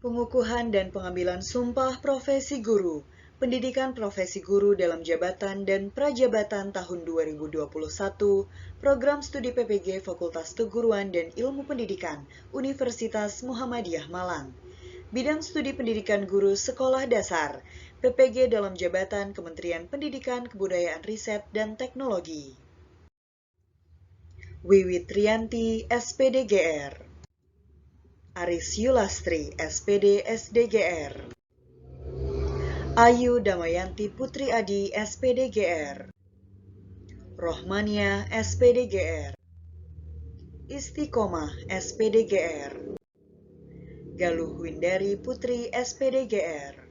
Pengukuhan dan pengambilan sumpah profesi guru, pendidikan profesi guru dalam jabatan dan prajabatan tahun 2021, program studi PPG Fakultas Keguruan dan Ilmu Pendidikan Universitas Muhammadiyah Malang. Bidang studi pendidikan guru sekolah dasar, PPG dalam jabatan Kementerian Pendidikan, Kebudayaan, Riset, dan Teknologi. Wiwi Triyanti, SPDGR. Aris Yulastri, SPD SDGR. Ayu Damayanti Putri Adi, SPDGR. Rohmania, SPDGR. Istiqomah, SPDGR. Galuh Windari Putri, SPDGR.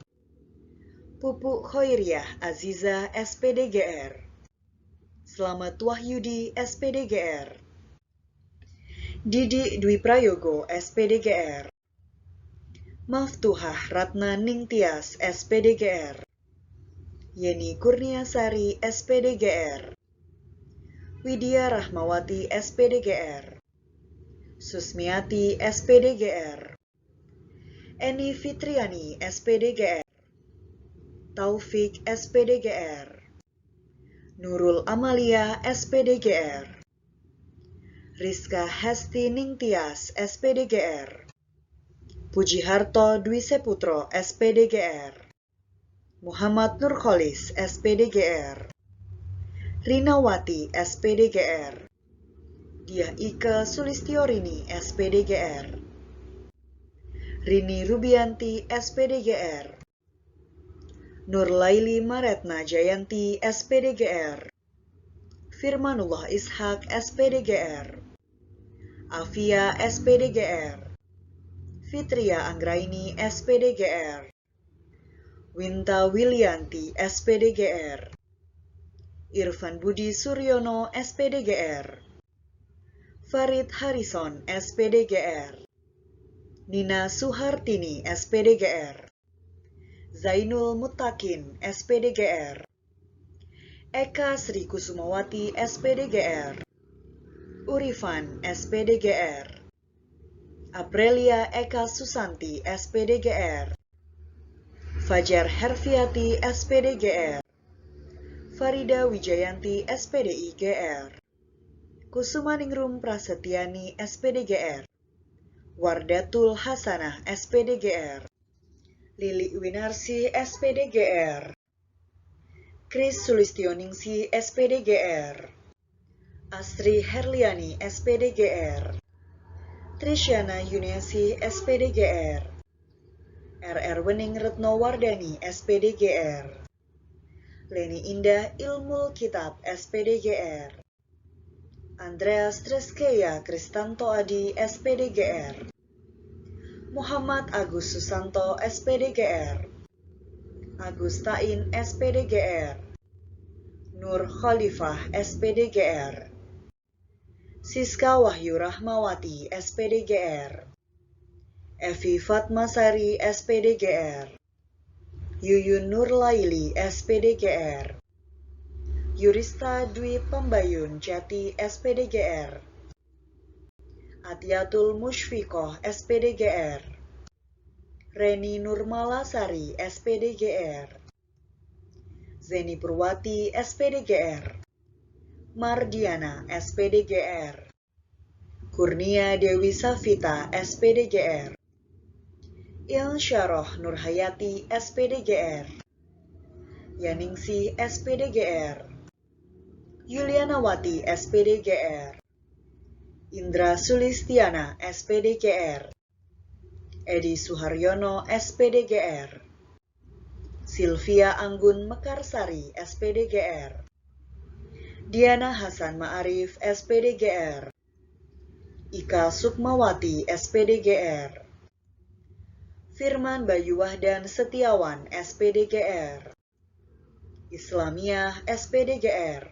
Pupuk Khoiriah Aziza, SPDGR. Slamet Wahyudi, SPDGR. Didi Dwi Prayogo, SPDGR. Maftuhah Ratna Ningtyas, SPDGR. Yeni Kurniasari, SPDGR. Widya Rahmawati, SPDGR. Susmiati, SPDGR. Eni Fitriani, SPDGR. Taufik, SPDGR. Nurul Amalia, SPDGR. Rizka Hesti Ningtyas, SPDGR. Pujiharto Dwi Seputro, SPDGR. Muhammad Nurkholis, SPDGR. Rinawati, SPDGR. Diah Ika Sulistiorini, SPDGR. Rini Rubianti, SPDGR. Nurlaili Maretna Jayanti, SPDGR. Firmanullah Ishak, SPDGR. Afia, SPDGR. Fitria Anggraini, SPDGR. Winta Wilianti, SPDGR. Irfan Budi Suryono, SPDGR. Farid Harrison, SPDGR. Nina Suhartini, SPDGR. Zainul Mutakin, SPDGR. Eka Sri Kusumawati, SPDGR. Urifan, SPDGR. Aprelia Eka Susanti, SPDGR. Fajar Herfiati, SPDGR. Farida Wijayanti, SPDIGR. Kusumaningrum Prasetyani, SPDGR. Wardatul Hasanah, SPDGR. Lili Winarsi, SPDGR. Kris Sulistioningsi, SPDGR. Astri Herliani, SPDGR. Trisyana Yuniasi, SPDGR. RR Wening Retno Wardani, SPDGR. Leni Indah Ilmul Kitab, SPDGR. Andreas Treskeya Kristanto Adi, SPDGR. Muhammad Agus Susanto, SPDGR. Agus Tain, SPDGR. Nur Khalifah, SPDGR. Siska Wahyu Rahmawati, SPDGR. Evi Fatmasari, SPDGR. Yuyun Nurlaili, SPDGR. Yurista Dwi Pambayun Jati, SPDGR. Atiatul Musyfikoh, SPDGR. Reni Nurmalasari, SPDGR. Zeni Purwati, SPDGR. Mardiana, SPDGR. Kurnia Dewi Safita, SPDGR. Ilsyaroh Nurhayati, SPDGR. Yaningsi, SPDGR. Yulianawati, SPDGR. Indra Sulistiana, SPDGR. Edi Suharyono, SPDGR. Sylvia Anggun Mekarsari, SPDGR. Diana Hasan Ma'arif, SPDGR. Ika Sukmawati, SPDGR. Firman Bayu Wahdan Setiawan, SPDGR. Islamiyah, SPDGR.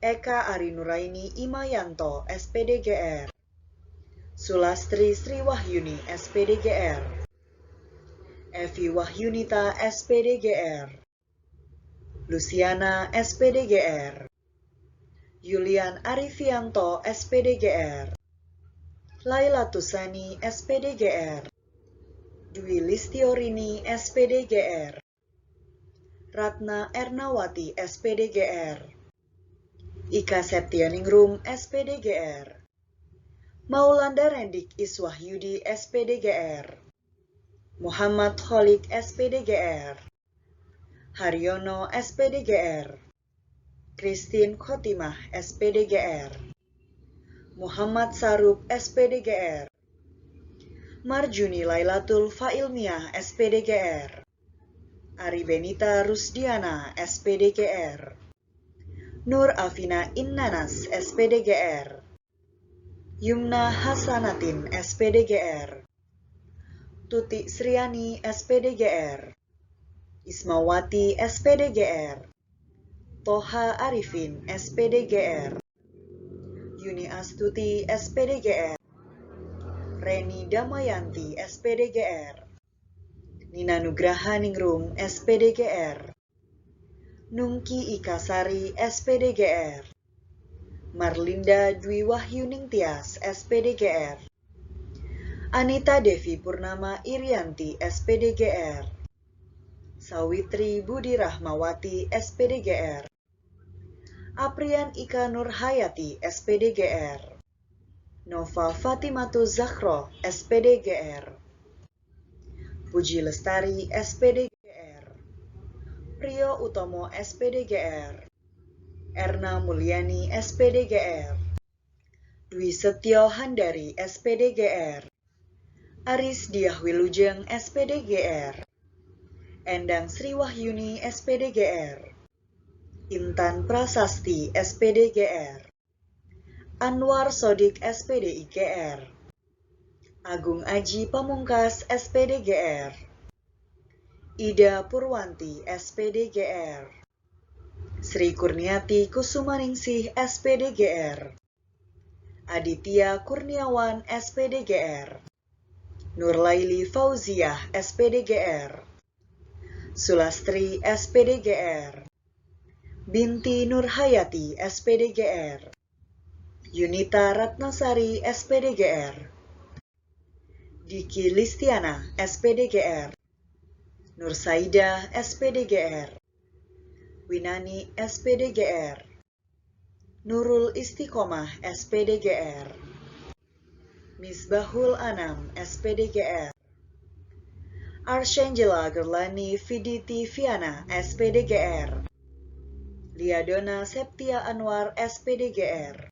Eka Arinuraini Imayanto, SPDGR. Sulastri Sri Wahyuni, SPDGR. Evi Wahyunita, SPDGR. Luciana, SPDGR. Yulian Arifianto, SPDGR. Laila Tusani, SPDGR. Dwi Listiorini SPDGR, Ratna Ernawati SPDGR, Ika Septianingrum SPDGR, Maulanda Rendik Iswahyudi SPDGR, Muhammad Kholik SPDGR, Haryono SPDGR, Christine Khotimah SPDGR, Muhammad Sarub SPDGR, Marjuni Lailatul Failmiah SPDGR, Ari Benita Rusdiana SPDGR, Nur Afina Innanas SPDGR, Yumna Hasanatin SPDGR, Tuti Sriani SPDGR, Ismawati SPDGR, Toha Arifin SPDGR, Yuni Astuti SPDGR, Reni Damayanti SPDGR, Nina Nugraha Ningrum SPDGR, Nungki Ikasari SPDGR, Marlinda Dwi Wahyuning Tias SPDGR, Anita Devi Purnama Irianti SPDGR, Sawitri Budi Rahmawati SPDGR, Aprian Ika Nurhayati SPDGR, Nova Fatimatu Zahro SPDGR, Puji Lestari SPDGR, Priyo Utomo SPDGR, Erna Mulyani SPDGR, Dwi Setyo Handari SPDGR, Aris Diah Wilujeng SPDGR, Endang Sri Wahyuni SPDGR, Intan Prasasti SPDGR, Anwar Sodik SPDIGR, Agung Aji Pamungkas SPDGR, Ida Purwanti SPDGR, Sri Kurniati Kusumaningsih SPDGR, Aditya Kurniawan SPDGR, Nurlaili Fauziah SPDGR, Sulastri SPDGR, Binti Nurhayati SPDGR, Yunita Ratnasari SPDGR, Diki Listiana SPDGR, Nursaida SPDGR, Winani SPDGR, Nurul Istiqomah SPDGR, Misbahul Anam SPDGR, Arshangela Gerlani Viditi Viana SPDGR, Liadona Septia Anwar SPDGR,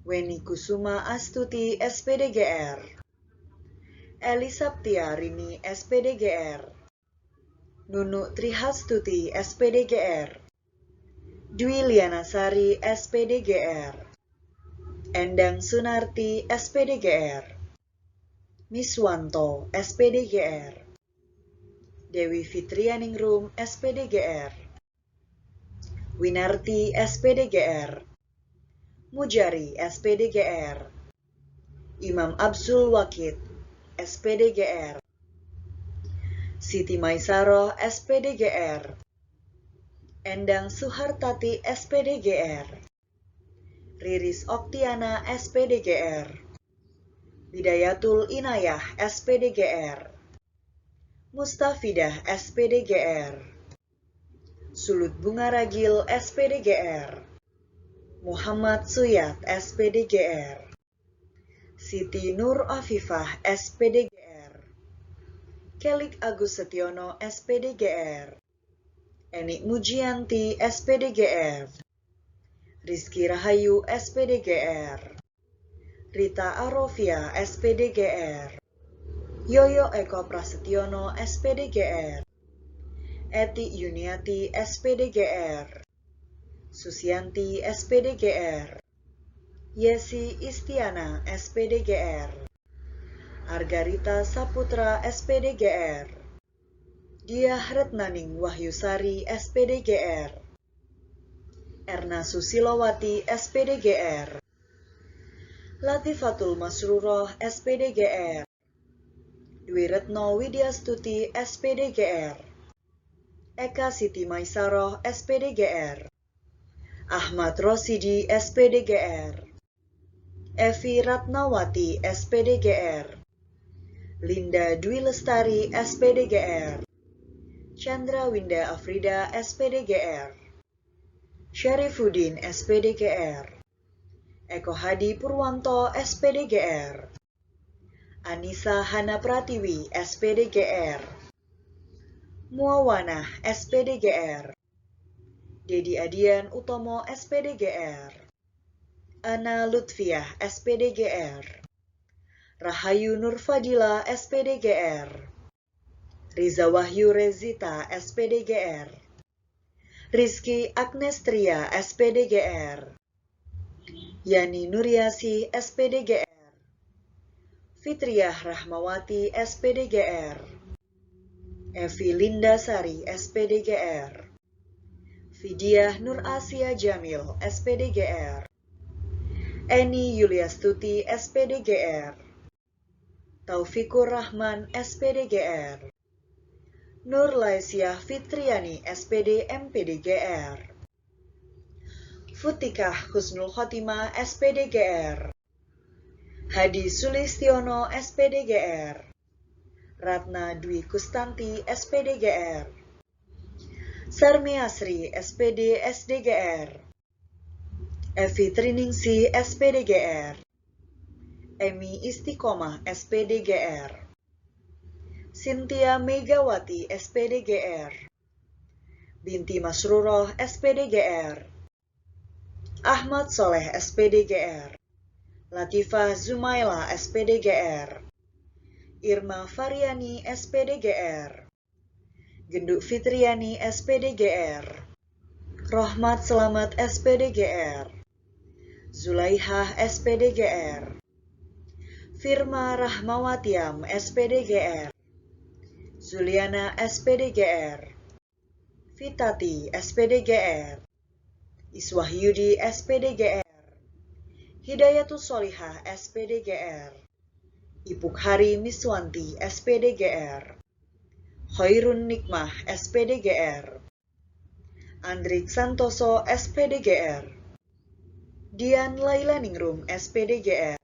Weni Kusuma Astuti SPDGR, Eli Saptia Rini SPDGR, Nunu Trihastuti SPDGR, Dwi Lianasari SPDGR, Endang Sunarti SPDGR, Miswanto SPDGR, Dewi Fitrianingrum SPDGR, Winarti SPDGR, Mujari SPDGR, Imam Absul Wakid SPDGR, Siti Maisaroh SPDGR, Endang Suhartati SPDGR, Riris Oktiana SPDGR, Bidayatul Inayah SPDGR, Mustafidah SPDGR, Sulut Bunga Ragil SPDGR, Muhammad Suyat SPDGR, Siti Nur Afifah SPDGR, Kelik Agus Setiono SPDGR, Enik Mujianti SPDGR, Rizky Rahayu SPDGR, Rita Arofia SPDGR, Yoyo Eko Prasetyono SPDGR, Eti Yuniati SPDGR, Susianti SPDGR, Yesi Istiana SPDGR, Argarita Saputra SPDGR, Diah Retnaning Wahyusari SPDGR, Erna Susilowati SPDGR, Latifatul Masruroh SPDGR, Dwi Retno Widyastuti SPDGR, Eka Siti Maisaroh SPDGR, Ahmad Rosidi SPDGR, Evi Ratnawati SPDGR, Linda Dwi Lestari, SPDGR. Chandra Winda Afrida, SPDGR. Syarifuddin, SPDGR. Eko Hadi Purwanto, SPDGR. Anissa Hana Pratiwi, SPDGR. Muawana, SPDGR. Dedi Adian Utomo, SPDGR. Ana Lutfiah, SPDGR. Rahayu Nurfadila, SPDGR. Riza Wahyu Rezita, SPDGR. Rizky Agnestria, SPDGR. Yani Nuriasi, SPDGR. Fitriah Rahmawati, SPDGR. Evi Lindasari, SPDGR. Fidiah Nur Asia Jamil, SPDGR. Eni Yuliastuti, SPDGR. Taufikur Rahman, SPDGR. Nur Laisyah Fitriani, SPD MPDGR. Futikah Husnul Khotimah, SPDGR. Hadi Sulistiono, SPDGR. Ratna Dwi Kustanti, SPDGR. Sarmi Asri, SPD SDGR. Evi Triningsi, SPDGR. Emi Istiqomah, SPDGR. Cynthia Megawati, SPDGR. Binti Masruroh, SPDGR. Ahmad Soleh, SPDGR. Latifah Zumaila, SPDGR. Irma Faryani, SPDGR. Genduk Fitriani, SPDGR. Rohmat Selamat, SPDGR. Zulaihah, SPDGR. Firma Rahmawatiam, SPDGR. Zuliana, SPDGR. Fitati, SPDGR. Iswahyudi, SPDGR. Hidayatus Solihah, SPDGR. Ipuk Hari Miswanti, SPDGR. Khairun Nikmah, SPDGR. Andrik Santoso, SPDGR. Dian Laila Ningrum, SPDGR.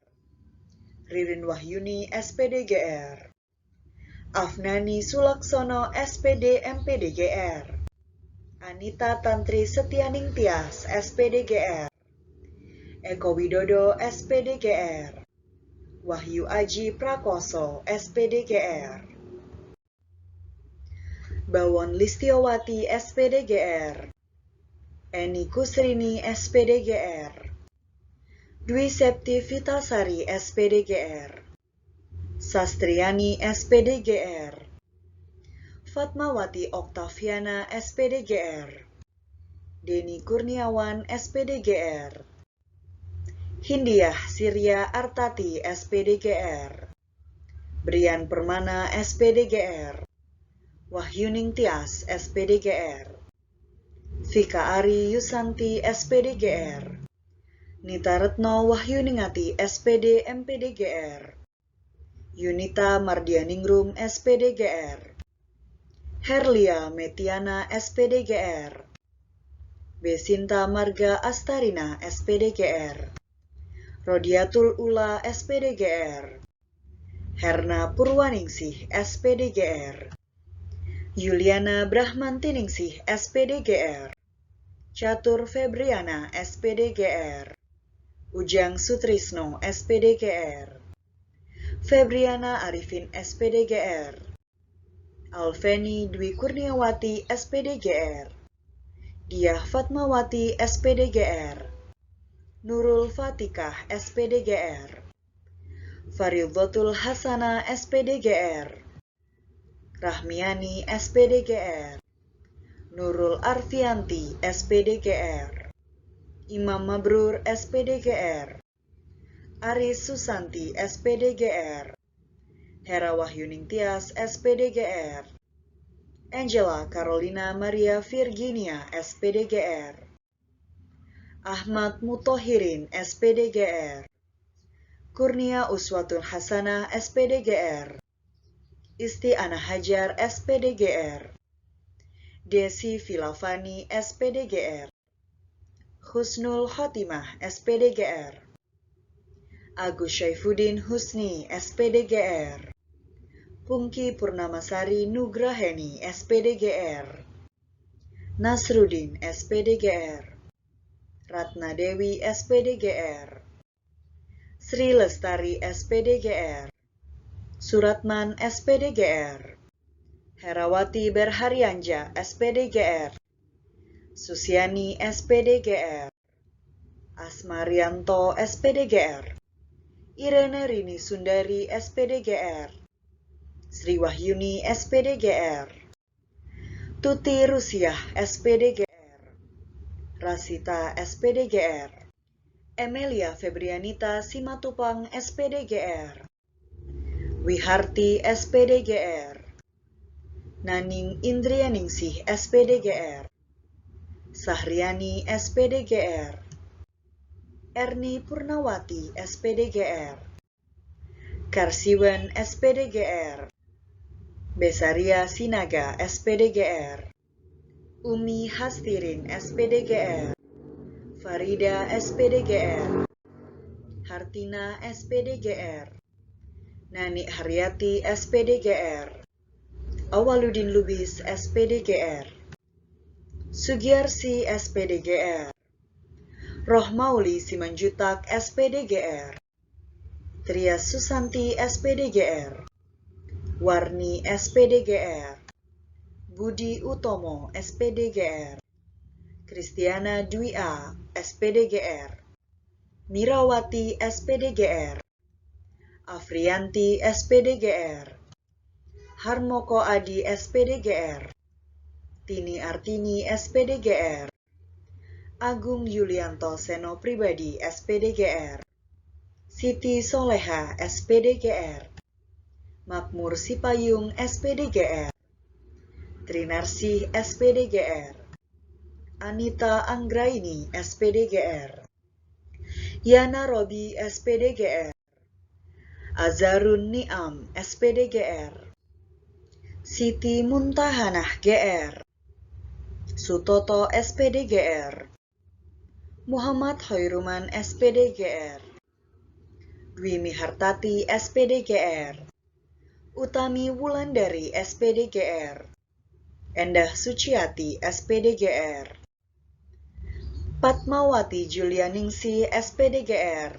Ririn Wahyuni, SPDGR. Afnani Sulaksono, SPD MPDGR. Anita Tantri Setianing Tias, SPDGR. Eko Widodo, SPDGR. Wahyu Aji Prakoso, SPDGR. Bawon Listiowati, SPDGR. Eni Kusrini, SPDGR. Dwi Septi Vitasari, SPDGR. Sastriani, SPDGR. Fatmawati Oktaviana, SPDGR. Deni Kurniawan, SPDGR. Hindiah Sirya Artati, SPDGR. Brian Permana, SPDGR. Wahyuning Tias, SPDGR. Vika Ari Yusanti, SPDGR. Nita Retno Wahyuningati, SPD MPDGR. Yunita Mardianingrum, SPDGR. Herlia Metiana, SPDGR. Besinta Marga Astarina, SPDGR. Rodiatul Ula, SPDGR. Herna Purwaningsih, SPDGR. Yuliana Brahmantiningsih, SPDGR. Catur Febriana, SPDGR. Ujang Sutrisno, SPDGR. Febriana Arifin, SPDGR. Alveni Dwi Kurniawati, SPDGR. Diah Fatmawati, SPDGR. Nurul Fatikah, SPDGR. Faridhatul Hasana, SPDGR. Rahmiani, SPDGR. Nurul Arfianti, SPDGR. Imam Mabrur, SPDGR. Aris Susanti, SPDGR. Hera Wahyuning Tias, SPDGR. Angela Carolina Maria Virginia, SPDGR. Ahmad Mutohirin, SPDGR. Kurnia Uswatun Hasanah, SPDGR. Isti Ana Hajar, SPDGR. Desi Filavani, SPDGR. Husnul Khotimah, SPDGR. Agus Syaifuddin Husni, SPDGR. Pungki Purnamasari Nugraheni SPDGR, Nasrudin SPDGR, Ratna Dewi SPDGR, Sri Lestari SPDGR, Suratman SPDGR, Herawati Berharianja SPDGR, Susiani SPDGR, Asmarianto SPDGR, Irene Rini Sundari SPDGR, Sri Wahyuni SPDGR, Tuti Rusiah SPDGR, Rasita SPDGR, Emelia Febrianita Simatupang SPDGR, Wiharti SPDGR, Naning Indrianingsih SPDGR, Sahriani SPDGR, Erni Purnawati SPDGR, Karsiwen SPDGR, Besaria Sinaga SPDGR, Umi Hastirin SPDGR, Farida SPDGR, Hartina SPDGR, Nani Haryati SPDGR, Awaludin Lubis SPDGR, Sugiarsi SPDGR, Rohmauli Simanjutak SPDGR, Trias Susanti SPDGR, Warni SPDGR, Budi Utomo SPDGR, Kristiana Dwi A SPDGR, Mirawati SPDGR, Afrianti SPDGR, Harmoko Adi SPDGR, Tini Artini SPDGR, Agung Yulianto Seno Pribadi SPDGR, Siti Soleha SPDGR, Makmur Sipayung SPDGR, Trinarsih SPDGR, Anita Anggraini SPDGR, Yana Robi SPDGR, Azarun Niam SPDGR, Siti Muntahanah GR, Sutoto SPDGR, Muhammad Hoiruman SPDGR, Dwi Mihartati SPDGR, Utami Wulandari SPDGR, Endah Suciati SPDGR, Patmawati Julianingsi SPDGR,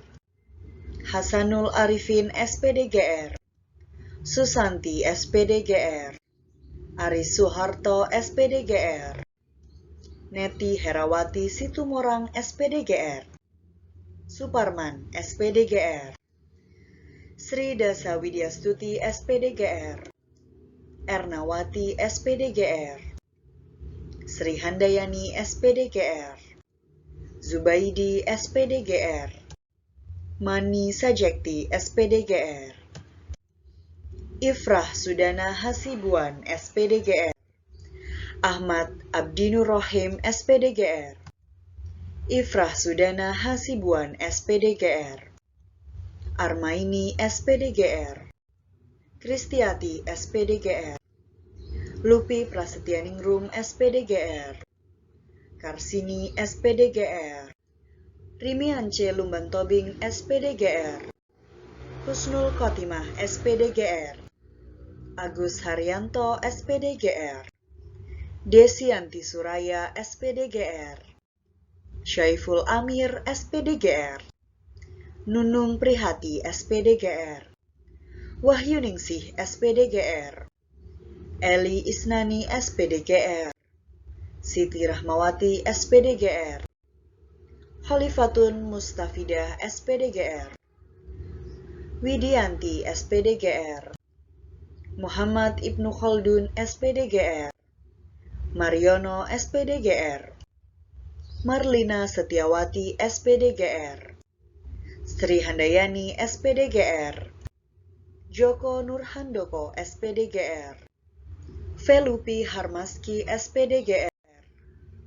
Hasanul Arifin SPDGR, Susanti SPDGR, Aris Suharto SPDGR, Neti Herawati Situmorang SPDGR, Suparman SPDGR, Sri Dasa Widyastuti SPDGR, Ernawati SPDGR, Sri Handayani SPDGR, Zubaidi SPDGR, Mani Sajekti SPDGR, Ifrah Sudana Hasibuan SPDGR, Ahmad Abdinur Rohim SPDGR, Ifrah Sudana Hasibuan SPDGR, Armaini SPDGR, Kristiati SPDGR, Lupi Prasetyaningrum SPDGR, Karsini SPDGR, Rimiance Lumban Tobing SPDGR, Husnul Khotimah SPDGR, Agus Haryanto SPDGR, Desianti Suraya SPDGR, Syaiful Amir SPDGR, Nunung Prihati SPDGR, Wahyuningsih SPDGR, Eli Isnani SPDGR, Siti Rahmawati SPDGR, Khalifatun Mustafidah SPDGR, Widianti SPDGR, Muhammad Ibnu Khaldun SPDGR, Mariono SPDGR, Marlina Setiawati SPDGR, Sri Handayani SPDGR, Joko Nurhandoko SPDGR, Felupi Harmaski SPDGR,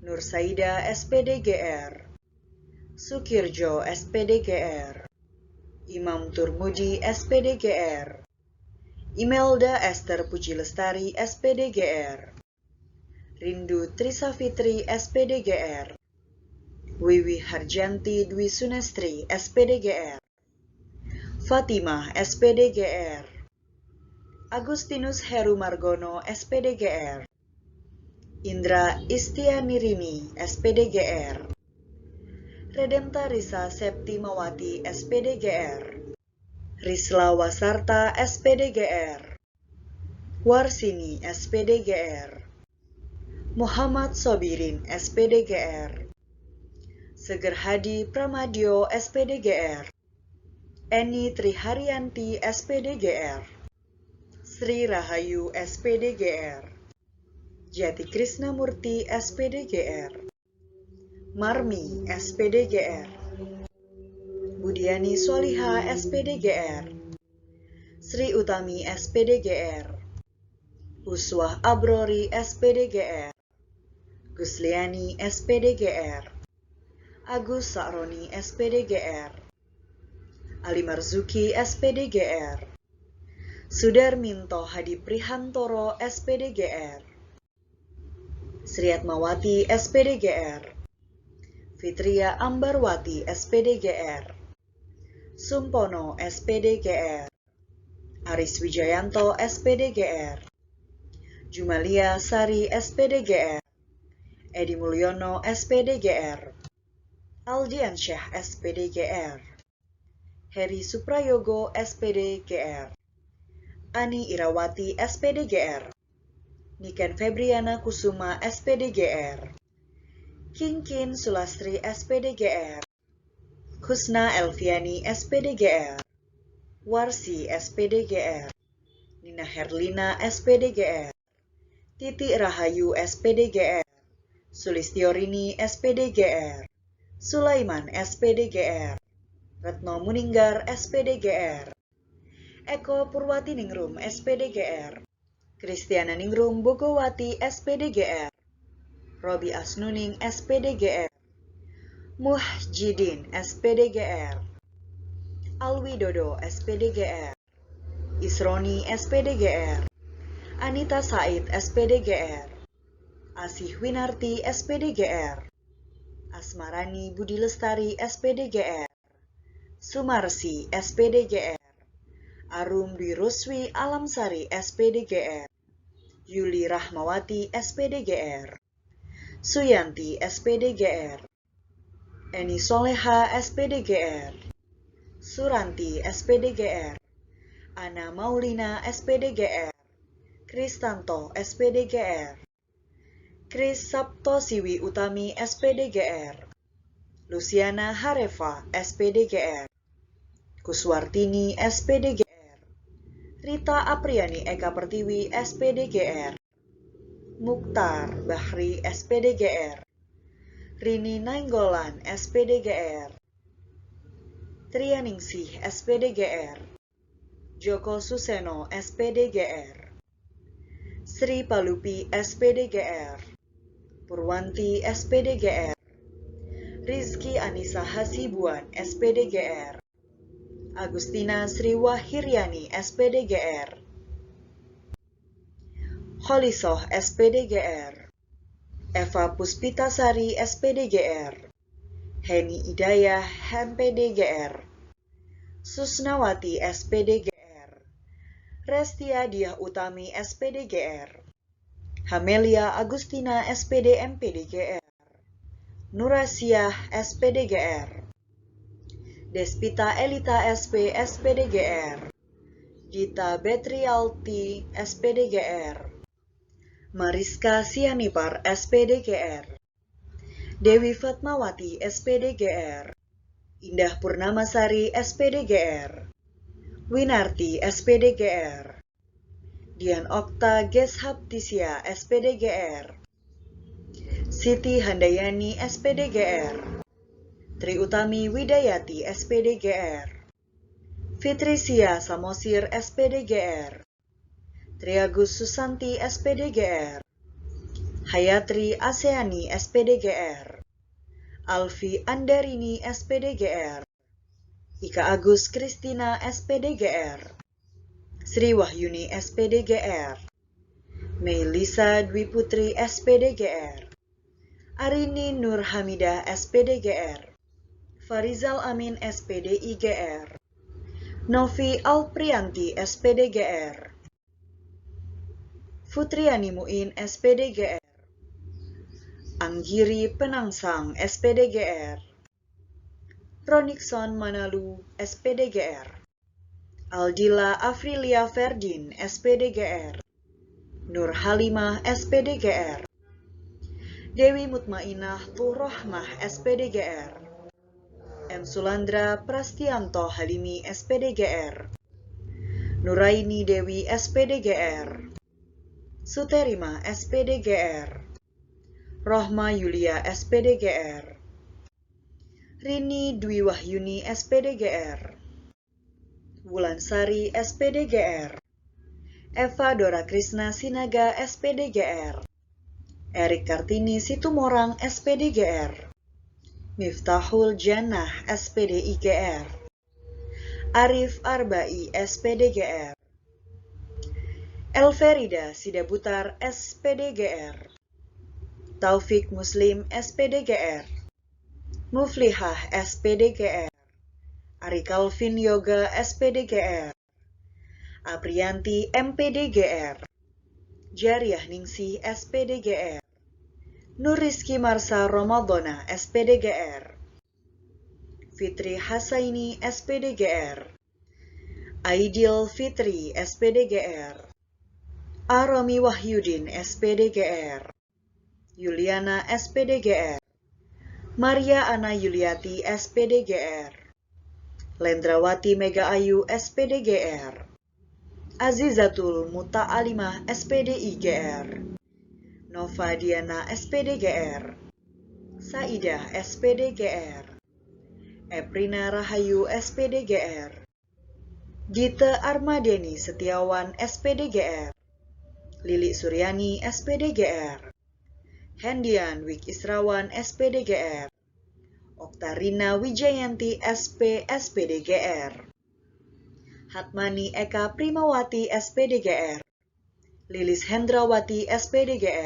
Nursaida SPDGR, Sukirjo SPDGR, Imam Turmudi SPDGR, Imelda Esther Puji Lestari SPDGR, Rindu Trisafitri SPDGR, Wiwi Harjanti Dwi Sunestri SPDGR, Fatimah SPDGR, Agustinus Heru Margono, SPDGR. Indra Istianirini, SPDGR. Redempta Risa Septimawati, SPDGR. Risla Wasarta, SPDGR. Warsini, SPDGR. Muhammad Sobirin, SPDGR. Seger Hadi Pramadyo, SPDGR. Eni Triharyanti, SPDGR. Sri Rahayu, SPDGR. Jati Krisnamurti, SPDGR. Marmi, SPDGR. Budiani Soliha, SPDGR. Sri Utami, SPDGR. Uswah Abrori, SPDGR. Gusliani, SPDGR. Agus Sa'roni, SPDGR. Ali Marzuki, SPDGR. Sudarminto Hadi Prihantoro, SPDGR. Sriatmawati, SPDGR. Fitria Ambarwati, SPDGR. Sumpono, SPDGR. Aris Wijayanto, SPDGR. Jumalia Sari, SPDGR. Edi Mulyono, SPDGR. Aldiansyah, SPDGR. Heri Suprayogo, SPDGR. Ani Irawati, SPDGR. Niken Febriana Kusuma, SPDGR. Kinkin Sulastri, SPDGR. Husna Elviani, SPDGR. Warsi, SPDGR. Nina Herlina, SPDGR. Titi Rahayu, SPDGR. Sulistiorini, SPDGR. Sulaiman, SPDGR. Retno Muninggar, SPDGR. Eko Purwati Ningrum, SPDGR. Kristiana Ningrum Bogowati, SPDGR. Robi Asnuning, SPDGR. Muhjidin, SPDGR. Alwi Dodo, SPDGR. Isroni, SPDGR. Anita Said, SPDGR. Asih Winarti, SPDGR. Asmarani Budi Lestari, SPDGR. Sumarsi, SPDGR. Arum Dwi Ruswi Alamsari, SPDGR. Yuli Rahmawati, SPDGR. Suyanti, SPDGR. Eni Soleha, SPDGR. Suranti, SPDGR. Ana Maulina, SPDGR. Kristanto, SPDGR. Kris Sabto Siwi Utami, SPDGR. Luciana Harefa, SPDGR. Kuswartini, SPDGR. Rita Apriani Eka Pertiwi, SPDGR. Mukhtar Bahri, SPDGR. Rini Nainggolan, SPDGR. Trianingsih, SPDGR. Joko Suseno, SPDGR. Sri Palupi, SPDGR. Purwanti, SPDGR. Rizky Anissa Hasibuan, SPDGR. Agustina Sri Wahiryani, SPDGR. Holisoh, SPDGR. Eva Puspitasari, SPDGR. Heni Idayah, MPDGR. Susnawati, SPDGR. Restia Diah Utami, SPDGR. Hamelia Agustina, SPD MPDGR. Nurasiah, SPDGR. Despita Elita SP, SPDGR. Gita Betrialti, SPDGR. Mariska Sianipar, SPDGR. Dewi Fatmawati, SPDGR. Indah Purnamasari, SPDGR. Winarti, SPDGR. Dian Okta Geshaptisia, SPDGR. Siti Handayani, SPDGR. Tri Utami Widayati, SPDGR. Fitrisia Samosir, SPDGR. Triagus Susanti, SPDGR. Hayatri Aseani, SPDGR. Alfi Andarini, SPDGR. Ika Agus Kristina, SPDGR. Sri Wahyuni, SPDGR. Meilisa Dwi Putri, SPDGR. Arini Nur Hamidah, SPDGR. Farizal Amin, SPDIGR. Novi Alprianti, SPDGR. Futriani Muin SPDGR, Anggiri Penangsang SPDGR, Ronikson Manalu SPDGR, Aldila Afrilia Ferdin SPDGR, Nur Halimah SPDGR, Dewi Mutmainah Turohmah SPDGR, M. Sulandra Prastianto Halimi SPDGR, Nuraini Dewi SPDGR, Suterima SPDGR, Rohma Yulia SPDGR, Rini Dwi Wahyuni SPDGR, Wulansari SPDGR, Eva Dora Krisna Sinaga SPDGR, Erik Kartini Situmorang SPDGR, Miftahul Jannah SPDIGR, Arif Arbai SPDGR, Elverida Sidabutar SPDGR, Taufik Muslim SPDGR, Muflihah SPDGR, Ari Calvin Yoga SPDGR, Aprianti MPDGR, Jariah Ningsih SPDGR, Nur Rizky Marsa Romadona SPDGR, Fitri Hasaini SPDGR, Aidil Fitri SPDGR, Aromi Wahyudin SPDGR, Yuliana SPDGR, Maria Ana Yuliati SPDGR, Lendrawati Mega Ayu SPDGR, Azizatul Muta'alimah SPDIGR, Nova Diana SPDGR, Saidah SPDGR, Eprina Rahayu SPDGR, Gita Armadeni Setiawan SPDGR, Lili Suryani SPDGR, Hendian Wik Israwan SPDGR, Oktarina Wijayanti SP SPDGR, Hatmani Eka Primawati SPDGR, Lilis Hendrawati SPDGR,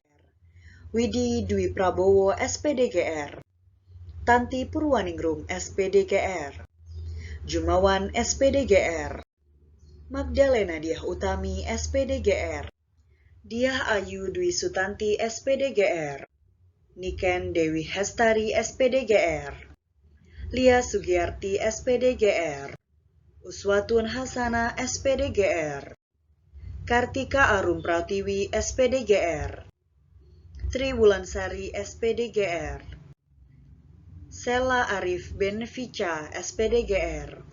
Widi Dwi Prabowo SPDGR, Tanti Purwaningrum SPDGR, Jumawan SPDGR, Magdalena Diah Utami SPDGR, Diah Ayu Dwi Sutanti SPDGR, Niken Dewi Hestari SPDGR, Lia Sugiyarti SPDGR, Uswatun Hasana SPDGR, Kartika Arum Pratiwi SPDGR, Tri Wulansari SPDGR, Sela Arif Benefica SPDGR,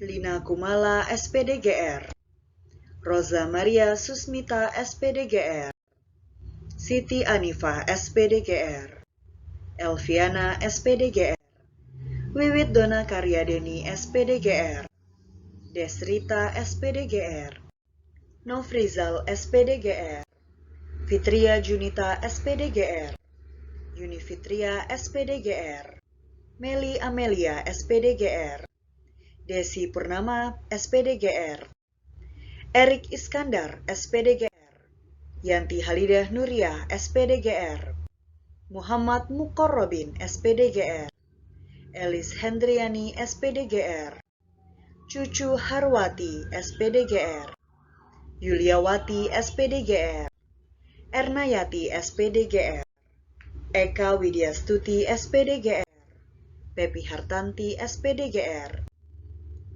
Lina Kumala SPDGR, Rosa Maria Susmita SPDGR, Siti Anifah SPDGR, Elviana SPDGR, Wiwit Dona Karyadeni SPDGR, Desrita SPDGR, Nofrizal SPDGR, Fitria Junita SPDGR, Yuni Fitria SPDGR, Meli Amelia SPDGR, Desi Purnama SPDGR, Erik Iskandar SPDGR, Yanti Halidah Nuria SPDGR, Muhammad Mukorrobin SPDGR, Elis Hendriani SPDGR, Cucu Harwati SPDGR, Yuliawati SPDGR, Ernayati SPDGR, Eka Widyastuti SPDGR, Pepi Hartanti SPDGR,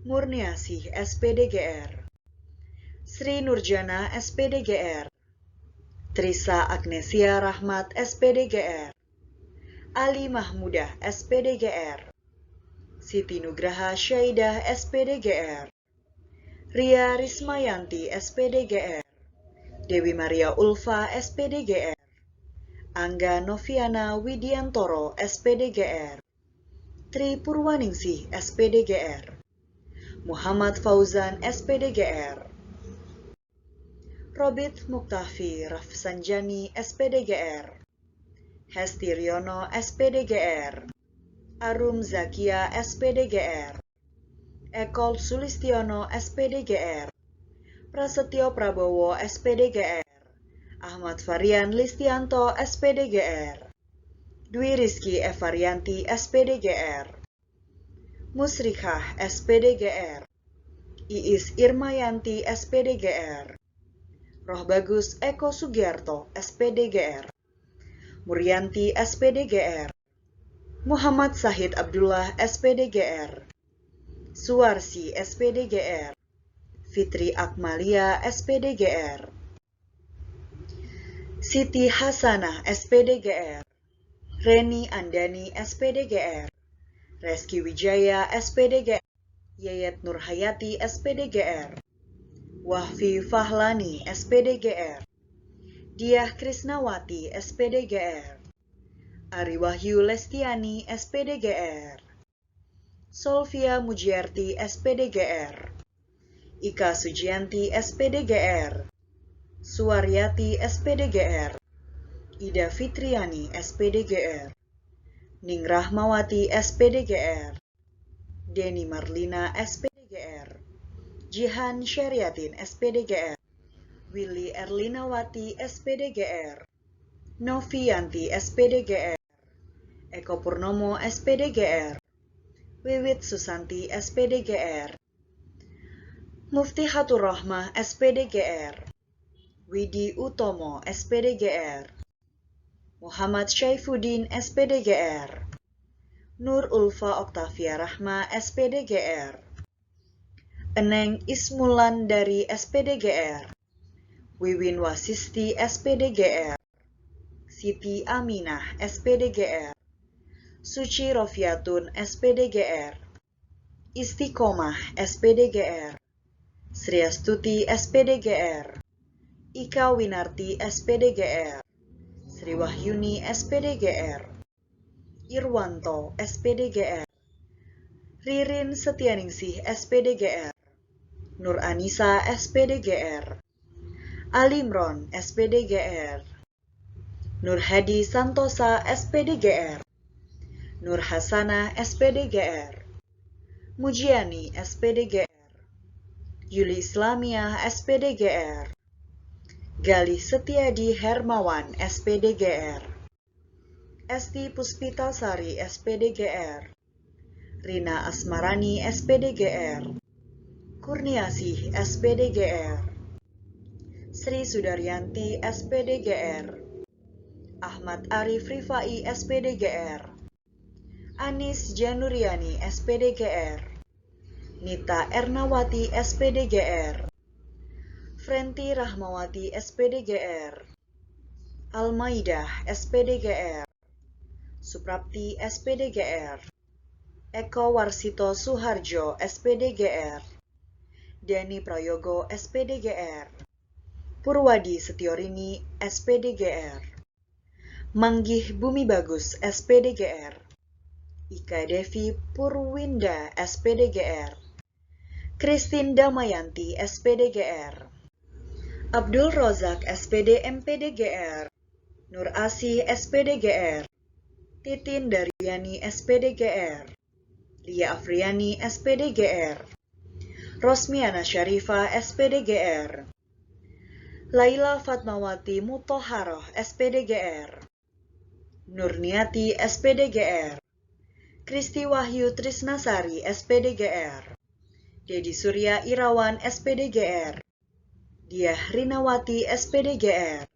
Murniasih SPDGR, Sri Nurjana SPDGR, Trisa Agnesia Rahmat SPDGR, Ali Mahmudah SPDGR, Siti Nugraha Syaidah SPDGR, Ria Rismayanti SPDGR, Dewi Maria Ulfa SPDGR, Angga Noviana Widiantoro SPDGR, Tri Purwaningsih SPDGR, Muhammad Fauzan SPDGR, Robit Muktafi Rafsanjani SPDGR, Hesti Riono SPDGR, Arum Zakia SPDGR, Ekol Sulistiono SPDGR, Prasetyo Prabowo SPDGR, Ahmad Varian Listianto SPDGR, Dwi Rizky Evarianti SPDGR, Musrikah SPDGR, Iis Irmayanti SPDGR, Roh Bagus Eko Sugiarto, SPDGR. Murianti, SPDGR. Muhammad Sahid Abdullah, SPDGR. Suwarsi, SPDGR. Fitri Akmalia, SPDGR. Siti Hasanah, SPDGR. Reni Andani, SPDGR. Reski Wijaya, SPDGR. Yayat Nurhayati, SPDGR. Wahfi Fahlani, SPDGR. Diah Krisnawati, SPDGR. Ari Wahyu Lestiani, SPDGR. Solvia Mujiarti, SPDGR. Ika Sujianti, SPDGR. Suwaryati, SPDGR. Ida Fitriani, SPDGR. Ning Rahmawati, SPDGR. Deni Marlina, SPDGR. Jihan Syariatin, SPDGR. Willy Erlinawati, SPDGR. Novianti, SPDGR. Eko Purnomo, SPDGR. Wiwit Susanti, SPDGR. Mufti Hatur Rohmah, SPDGR. Widi Utomo, SPDGR. Muhammad Syaifuddin, SPDGR. Nur Ulfa Oktavia Rahma, SPDGR. Eneng Ismulan dari SPDGR. Wiwin Wasisti, SPDGR. Siti Aminah, SPDGR. Suci Rofiatun, SPDGR. Istiqomah, SPDGR. Sriastuti, SPDGR. Ika Winarti, SPDGR. Sri Wahyuni, SPDGR. Irwanto, SPDGR. Ririn Setianingsih, SPDGR. Nur Anissa, SPDGR. Alimron, SPDGR. Nur Hadi Santosa, SPDGR. Nur Hasanah, SPDGR. Mujiani, SPDGR. Yuli Islamiyah, SPDGR. Galih Setiadi Hermawan, SPDGR. Esti Puspitasari, SPDGR. Rina Asmarani, SPDGR. Kurniasih, SPDGR. Sri Sudaryanti, SPDGR. Ahmad Arif Rifai, SPDGR. Anis Januriani, SPDGR. Nita Ernawati, SPDGR. Frenti Rahmawati, SPDGR. Almaidah, SPDGR. Suprapti, SPDGR. Eko Warsito Suharjo, SPDGR. Deni Prayogo, SPDGR. Purwadi Setiorini, SPDGR. Manggih Bumi Bagus, SPDGR. Ika Devi Purwinda, SPDGR. Christine Damayanti, SPDGR. Abdul Rozak, SPD MPDGR. Nur Asih, SPDGR. Titin Daryani, SPDGR. Lia Afriani, SPDGR. Rosmiana Syarifah, SPDGR. Laila Fatmawati Muthoharoh, SPDGR. Nurniati, SPDGR. Kristi Wahyu Trisnasari, SPDGR. Dedi Surya Irawan, SPDGR. Diah Rinawati, SPDGR.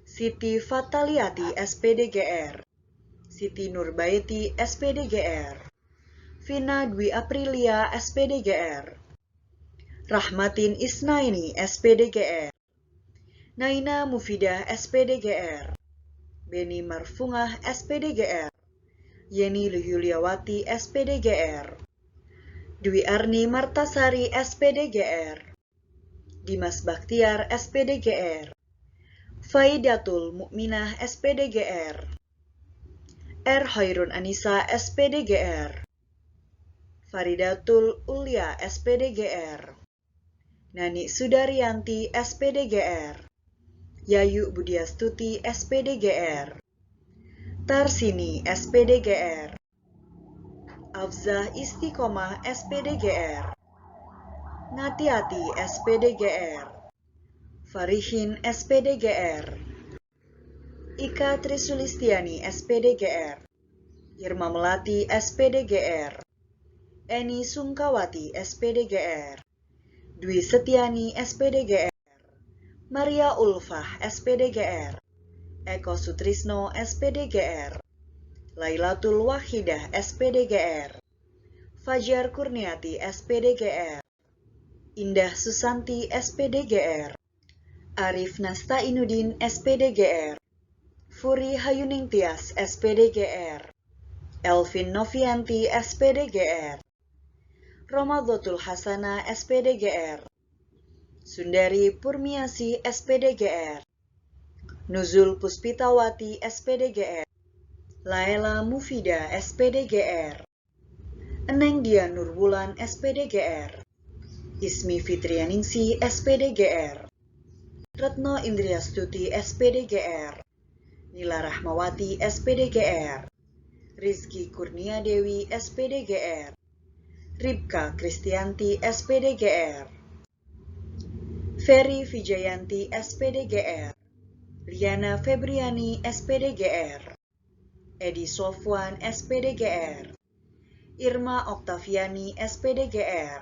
Siti Fataliati, SPDGR. Siti Nurbaiti, SPDGR. Vina Dwi Aprilia, SPDGR. Rahmatin Isnaini, SPDGR. Naina Mufidah, SPDGR. Beni Marfungah, SPDGR. Yeni Luhuliawati, SPDGR. Dwi Arni Martasari, SPDGR. Dimas Baktiar, SPDGR. Faidatul Mukminah, SPDGR. R. Hairun Anissa, SPDGR. Faridatul Ulia, SPDGR. Nani Sudaryanti, SPDGR. Yayu Budiastuti, SPDGR. Tarsini, SPDGR. Afzah Istiqomah, SPDGR. Ngati-ati, SPDGR. Farihin, SPDGR. Ika Trisulistiani, SPDGR. Irma Melati, SPDGR. Eni Sungkawati, SPDGR. Dwi Setiani, SPDGR. Maria Ulfah, SPDGR, Eko Sutrisno, SPDGR, Lailatul Wahidah, SPDGR, Fajar Kurniati, SPDGR, Indah Susanti, SPDGR, Arif Nastainuddin, SPDGR, Furi Hayuning Tias, SPDGR, Elvin Novianti, SPDGR, Romadhotul Hasana, SPDGR, Sundari Purmiasi, SPDGR, Nuzul Puspitawati, SPDGR, Laela Mufida, SPDGR, Eneng Dian Nurbulan, SPDGR, Ismi Fitrianingsih, SPDGR, Retno Indriastuti, SPDGR, Nila Rahmawati, SPDGR, Rizky Kurnia Dewi, SPDGR, Ribka Kristianti, SPDGR, Ferry Vijayanti, SPDGR, Liana Febriani, SPDGR, Edi Sofwan, SPDGR, Irma Oktaviani, SPDGR,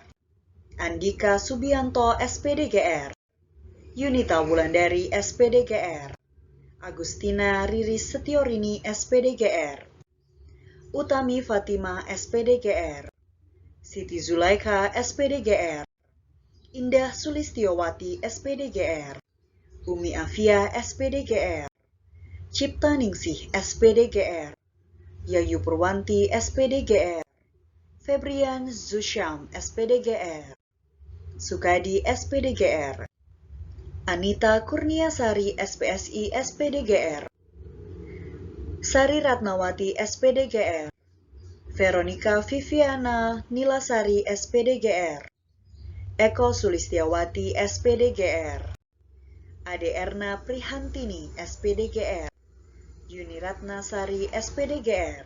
Andika Subianto, SPDGR, Yunita Wulandari, SPDGR, Agustina Riris Setiorini, SPDGR, Utami Fatima, SPDGR, Siti Zulaikha, SPDGR, Indah Sulistiowati, SPDGR, Umi Afia, SPDGR, Cipta Ningsih, SPDGR, Yayu Purwanti, SPDGR, Febrian Zusyam, SPDGR, Sukadi, SPDGR, Anita Kurniasari, SPSI, SPDGR, Sari Ratnawati, SPDGR, Veronica Viviana Nilasari, SPDGR, Eko Sulistiawati, SPDGR, Ade Erna Prihantini, SPDGR, Yuni Ratnasari, SPDGR,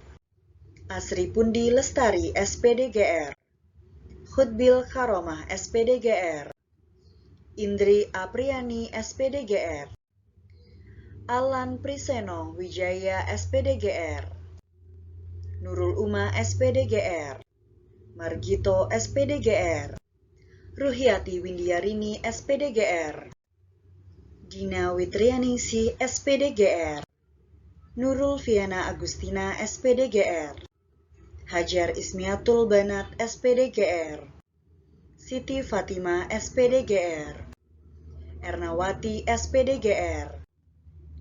Asri Pundi Lestari, SPDGR, Khutbil Karomah, SPDGR, Indri Apriani, SPDGR, Alan Priseno Wijaya, SPDGR, Nurul Uma, SPDGR, Margito, SPDGR, Ruhyati Windiarini, SPDGR, Dina Witrianingsih, SPDGR, Nurul Viana Agustina, SPDGR, Hajar Ismiatul Banat, SPDGR, Siti Fatima, SPDGR, Ernawati, SPDGR,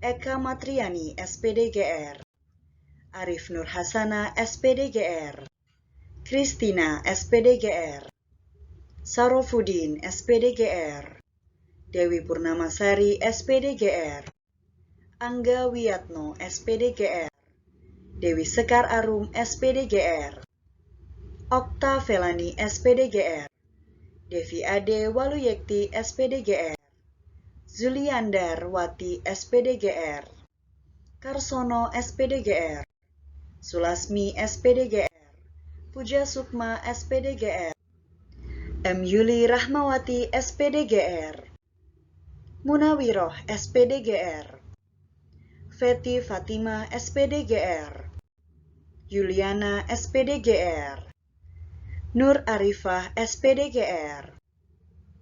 Eka Matriani, SPDGR, Arif Nur Hasana, SPDGR, Kristina, SPDGR, Sarofudin, SPDGR, Dewi Purnamasari, SPDGR, Angga Wiyatno, SPDGR, Dewi Sekar Arum, SPDGR, Okta Velani, SPDGR, Devi Ade Waluyekti, SPDGR, Zuliandar Wati, SPDGR, Karsono, SPDGR, Sulasmi, SPDGR, Puja Sukma, SPDGR, M. Yuli Rahmawati, SPDGR, Munawiroh, SPDGR, Feti Fatima, SPDGR, Yuliana, SPDGR, Nur Arifah, SPDGR,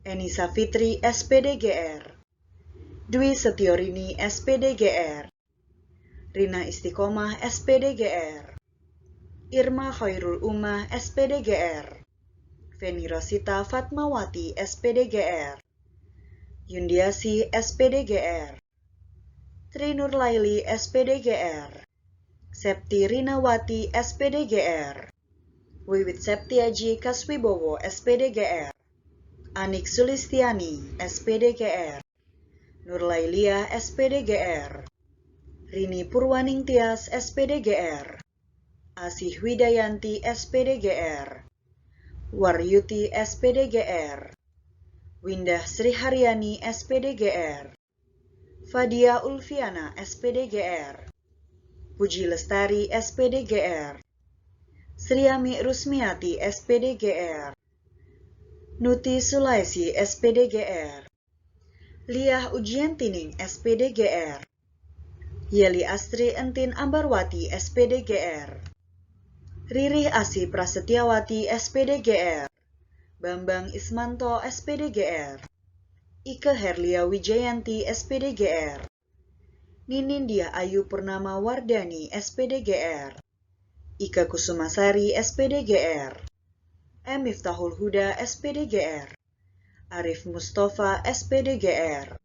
Enisa Fitri, SPDGR, Dwi Setiorini, SPDGR, Rina Istiqomah, SPDGR, Irma Khairul Ummah, SPDGR, Feni Rosita Fatmawati, SPDGR, Yundiasi, SPDGR, Tri Nur Laili, SPDGR, Septi Rinawati, SPDGR, Wiwit Septiaji Kaswibowo, SPDGR, Anik Sulistiani, SPDGR, Nurlailia, SPDGR, Rini Purwaning Tias, SPDGR, Asih Widayanti, SPDGR, Waryuti, SPDGR, Windah Sri Haryani, SPDGR, Fadia Ulfiana, SPDGR, Puji Lestari, SPDGR, Sriami Rusmiati, SPDGR, Nuti Sulaisi, SPDGR, Liah Ujiantining, SPDGR, Yeli Astri Entin Ambarwati, SPDGR, Riri Asi Prasetyawati, SPDGR, Bambang Ismanto, SPDGR, Ike Herlia Wijayanti SPDGR, Ninindya Ayu Purnama Wardani SPDGR, Ika Kusumasari SPDGR, M. Miftahul Huda SPDGR, Arif Mustafa SPDGR,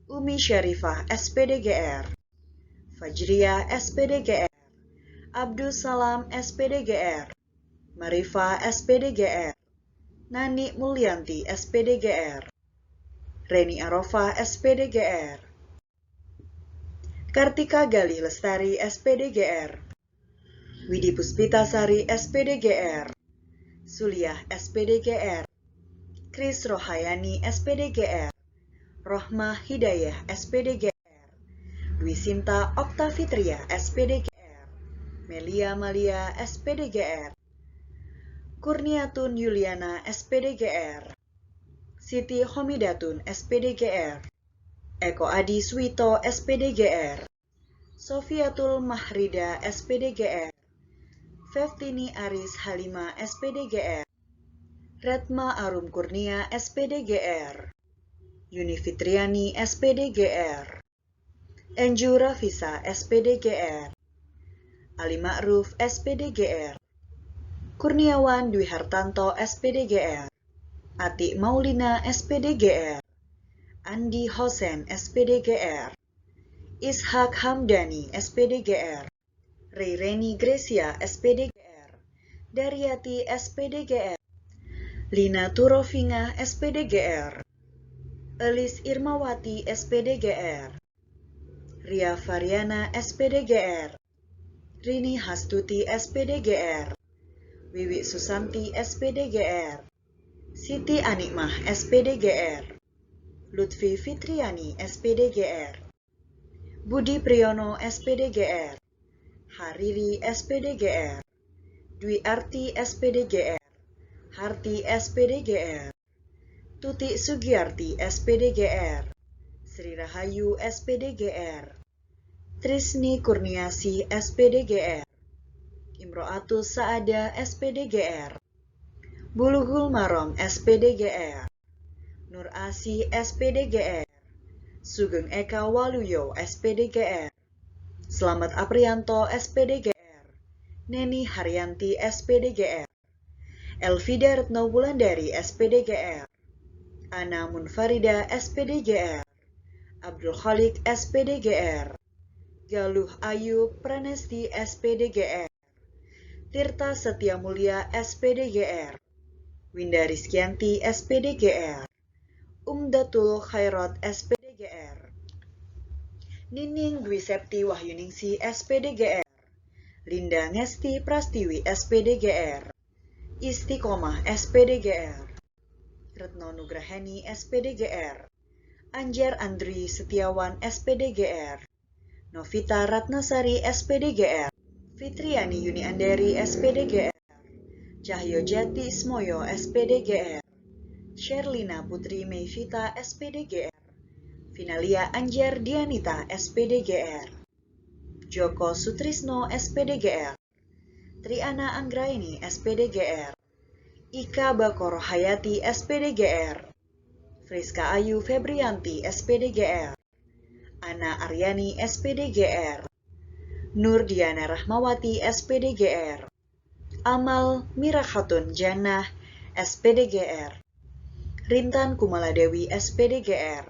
Umi Syarifah SPDGR, Fajriya SPDGR, Abdul Salam SPDGR, Marifa SPDGR, Nani Mulyanti SPDGR, Reni Arofah SPDGR, Kartika Galih Lestari SPDGR, Widi Puspitasari SPDGR, Suliah SPDGR, Kris Rohayani SPDGR, Rohmah Hidayah SPDGR, Dwi Sinta Oktavitria SPDGR, Melia Malia SPDGR, Kurniatun Yuliana SPDGR, Siti Homidatun SPDGR, Eko Adi Swito SPDGR, Sofiatul Mahrida SPDGR, Feftini Aris Halima SPDGR, Retma Arum Kurnia SPDGR, Yuni Fitriani SPDGR, Enju Rafisa SPDGR, Ali Ma'ruf SPDGR, Kurniawan Dwi Hartanto SPDGR, Ati Maulina SPDGR, Andi Hosen SPDGR, Ishak Hamdani SPDGR, Reireni Grecia SPDGR, Daryati SPDGR, Lina Turofinga SPDGR, Elis Irmawati SPDGR, Ria Variana SPDGR, Rini Hastuti SPDGR, Wiwi Susanti SPDGR, Siti Anikmah SPDGR, Lutfi Fitriani SPDGR, Budi Priyono SPDGR, Hariri SPDGR, Dwi Arti SPDGR, Harti SPDGR, Tuti Sugiyarti SPDGR, Sri Rahayu SPDGR, Trisni Kurniasi SPDGR, Imro'atus Saada SPDGR, Bulughul Maram SPDGR, Nur Asi SPDGR, Sugeng Eka Waluyo SPDGR, Slamet Aprianto SPDGR, Neni Haryanti SPDGR, Elvida Retno Wulandari SPDGR, Ana Munfarida SPDGR, Abdul Khalik SPDGR, Galuh Ayu Pranesti SPDGR, Tirta Setia Mulia SPDGR, Winda Rizkyanti SPDGR, Umdatul Khairat SPDGR, Nining Dwi Septi Wahyuningsi SPDGR, Linda Ngesti Prastiwi SPDGR, Istiqomah SPDGR, Retno Nugraheni SPDGR, Anjar Andri Setiawan SPDGR, Novita Ratnasari SPDGR, Fitriani Yuni Andari SPDGR, Cahyo Jati Ismoyo SPDGR, Sherlina Putri Meivita SPDGR, Finalia Anjar Dianita SPDGR, Joko Sutrisno SPDGR, Triana Anggraini SPDGR, Ika Bakoro Hayati SPDGR, Friska Ayu Febrianti SPDGR, Ana Aryani SPDGR, Nur Diana Rahmawati SPDGR, Amal Mirakhatun Jannah SPDGR, Rintan Kumaladewi SPDGR,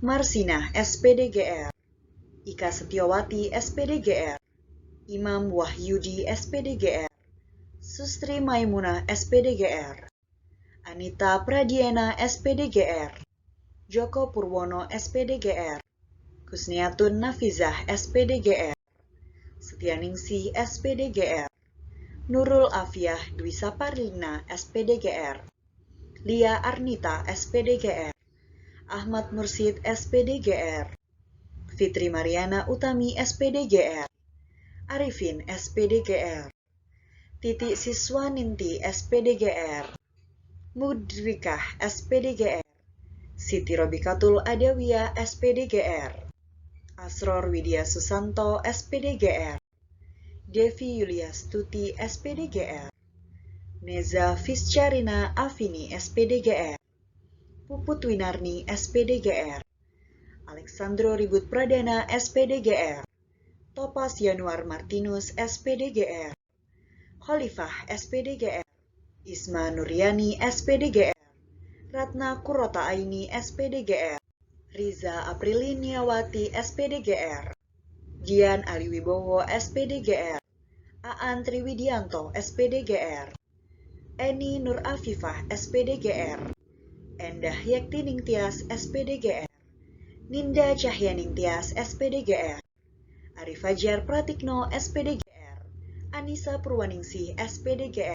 Marsina SPDGR, Ika Setiawati SPDGR, Imam Wahyudi SPDGR, Sustri Maimunah SPDGR, Anita Pradiana SPDGR, Joko Purwono SPDGR, Kusniatun Nafizah SPDGR, Setianingsih SPDGR, Nurul Afiah Dwi Saparlina SPDGR, Lia Arnita SPDGR, Ahmad Mursid SPDGR, Fitri Mariana Utami SPDGR, Arifin SPDGR, Titi Siswaninti SPDGR, Mudrikah SPDGR, Siti Robikatul Adawiyah SPDGR, Asror Widya Susanto SPDGR, Devi Yuliastuti SPDGR, Neza Fiscarina Afini SPDGR, Puput Winarni, SPDGR. Alexandro Ribut Pradana, SPDGR. Topas Yanuar Martinus, SPDGR. Khalifah, SPDGR. Isma Nuryani, SPDGR. Ratna Kurota Aini, SPDGR. Riza Apriliniawati, SPDGR. Gian Aliwibowo, SPDGR. Aan Triwidianto, SPDGR. Eni Nur Afifah, SPDGR. Endah Yektining Tias, SPDGR. Ninda Cahyaning Tias, SPDGR. Ari Fajar Pratikno, SPDGR. Anissa Purwaningsih, SPDGR.